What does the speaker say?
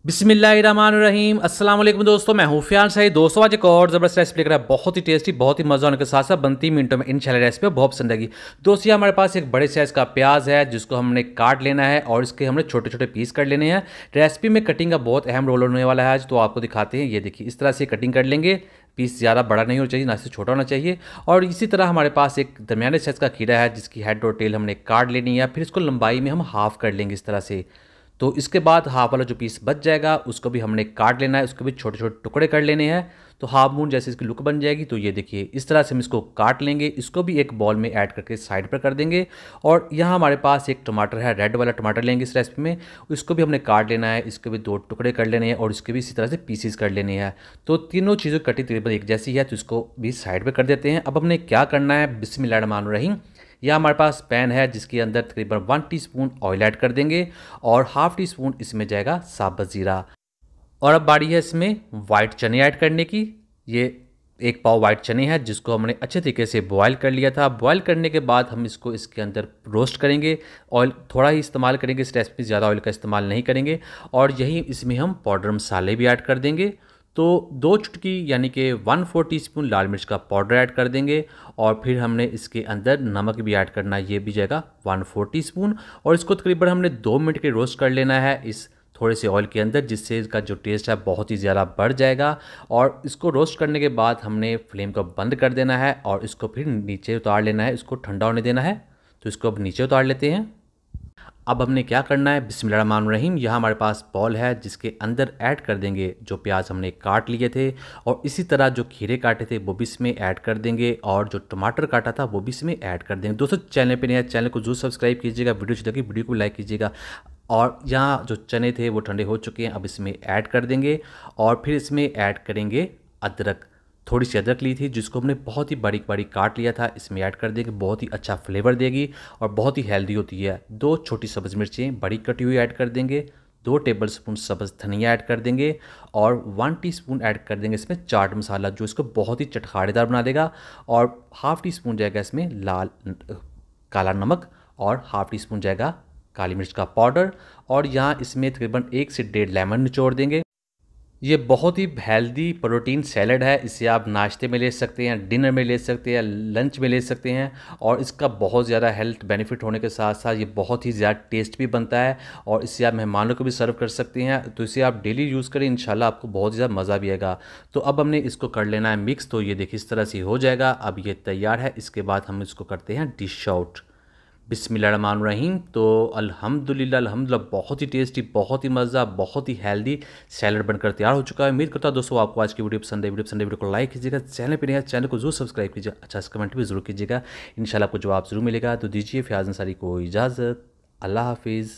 बिस्मिल्लाहिर्रहमानिर्रहीम। अस्सलाम वालेकुम दोस्तों, मैं हूँ फियाज। दोस्तों आज एक और ज़बरदस्त रेसिपी लेकर आया, बहुत ही टेस्टी, बहुत ही मज़ा होने के साथ साथ बनती मिनटों में इंशाल्लाह रेसिपी बहुत पसंद आएगी। दोस्तों ये हमारे पास एक बड़े साइज़ का प्याज है जिसको हमने काट लेना है और इसके हमने छोटे छोटे पीस कर लेने हैं। रेसिपी में कटिंग का बहुत अहम रोल होने वाला है आज, तो आपको दिखाते हैं। ये देखिए इस तरह से कटिंग कर लेंगे। पीस ज़्यादा बड़ा नहीं होना चाहिए, ना से छोटा होना चाहिए। और इसी तरह हमारे पास एक दरमियाने साइज़ का खीरा है जिसकी हेड और टेल हमने काट लेनी है। फिर इसको लंबाई में हम हाफ़ कर लेंगे इस तरह से। तो इसके बाद हाफ वाला जो पीस बच जाएगा उसको भी हमने काट लेना है, उसको भी छोटे छोटे टुकड़े कर लेने हैं। तो हाफ मून जैसे इसकी लुक बन जाएगी। तो ये देखिए इस तरह से हम इसको काट लेंगे, इसको भी एक बॉल में ऐड करके साइड पर कर देंगे। और यहाँ हमारे पास एक टमाटर है, रेड वाला टमाटर लेंगे इस रेसिपी में, इसको भी हमने काट लेना है, इसके भी दो टुकड़े कर लेने हैं और इसके भी इसी तरह से पीसीस कर लेने हैं। तो तीनों चीज़ों की कटिंग तकरीबन एक जैसी है, तो इसको भी साइड पर कर देते हैं। अब हमने क्या करना है, बिस्मिल्लाहिर्रहमानिर्रहीम। यह हमारे पास पैन है जिसके अंदर तकरीबन 1 टीस्पून ऑयल ऐड कर देंगे और हाफ टी स्पून इसमें जाएगा साबुत ज़ीरा। और अब बारी है इसमें वाइट चने ऐड करने की। ये एक पाव वाइट चने हैं जिसको हमने अच्छे तरीके से बॉयल कर लिया था। बॉयल करने के बाद हम इसको इसके अंदर रोस्ट करेंगे। ऑयल थोड़ा ही इस्तेमाल करेंगे इस रेसिपी, ज़्यादा ऑयल का इस्तेमाल नहीं करेंगे। और यही इसमें हम पाउडर मसाले भी ऐड कर देंगे। तो 2 चुटकी यानी कि 1/4 टीस्पून लाल मिर्च का पाउडर ऐड कर देंगे। और फिर हमने इसके अंदर नमक भी ऐड करना है, ये भी जाएगा 1/4 टीस्पून। और इसको तकरीबन हमने 2 मिनट के रोस्ट कर लेना है इस थोड़े से ऑयल के अंदर, जिससे इसका जो टेस्ट है बहुत ही ज़्यादा बढ़ जाएगा। और इसको रोस्ट करने के बाद हमने फ्लेम को बंद कर देना है और इसको फिर नीचे उतार लेना है, इसको ठंडा होने देना है। तो इसको अब नीचे उतार लेते हैं। अब हमने क्या करना है, बिस्मिल्लाहिर्रहमानिर्रहीम। यहाँ हमारे पास बॉल है जिसके अंदर ऐड कर देंगे जो प्याज हमने काट लिए थे। और इसी तरह जो खीरे काटे थे वो भी इसमें ऐड कर देंगे और जो टमाटर काटा था वो भी इसमें ऐड कर देंगे। दोस्तों चैनल पे नया है, चैनल को जरूर सब्सक्राइब कीजिएगा, वीडियो अच्छी लगी वीडियो को लाइक कीजिएगा। और यहाँ जो चने थे वो ठंडे हो चुके हैं, अब इसमें ऐड कर देंगे। और फिर इसमें ऐड करेंगे अदरक। थोड़ी सी अदरक ली थी जिसको हमने बहुत ही बारीक बारीक काट लिया था, इसमें ऐड कर देंगे, बहुत ही अच्छा फ्लेवर देगी और बहुत ही हेल्दी होती है। 2 छोटी सब्ज़ मिर्चें बड़ी कटी हुई ऐड कर देंगे। 2 टेबलस्पून सब्ज़ धनिया ऐड कर देंगे और 1 टीस्पून ऐड कर देंगे इसमें चाट मसाला, जो इसको बहुत ही चटखारेदार बना देगा। और हाफ़ टी स्पून जाएगा इसमें काला नमक और हाफ़ टी स्पून जाएगा काली मिर्च का पाउडर। और यहाँ इसमें तकरीबन 1 से 1.5 लेमन निचोड़ देंगे। ये बहुत ही हेल्दी प्रोटीन सैलड है, इसे आप नाश्ते में ले सकते हैं, डिनर में ले सकते हैं, लंच में ले सकते हैं। और इसका बहुत ज़्यादा हेल्थ बेनिफिट होने के साथ साथ ये बहुत ही ज़्यादा टेस्ट भी बनता है। और इससे आप मेहमानों को भी सर्व कर सकते हैं। तो इसे आप डेली यूज़ करें, इंशाल्लाह आपको बहुत ज़्यादा मज़ा भी आएगा। तो अब हमने इसको कर लेना है मिक्स। तो ये देखिए इस तरह से हो जाएगा। अब ये तैयार है। इसके बाद हम इसको करते हैं डिश आउट। बिस्मिल्लाहिर्रहमानिर्रहीम। तो अल्हम्दुलिल्लाह बहुत ही टेस्टी, बहुत ही मज़ा, बहुत ही हेल्दी सैलड बनकर तैयार हो चुका है। उम्मीद करता हूँ दोस्तों आपको आज की वीडियो पसंद है। वीडियो को लाइक कीजिएगा, चैनल पे नया चैनल को जरूर सब्सक्राइब कीजिएगा, अच्छा सा कमेंट भी जरूर कीजिएगा। इंशाल्लाह आपको जवाब जरूर मिलेगा। तो दीजिए फियाज अंसारी को इजाज़त। अल्लाह हाफिज़।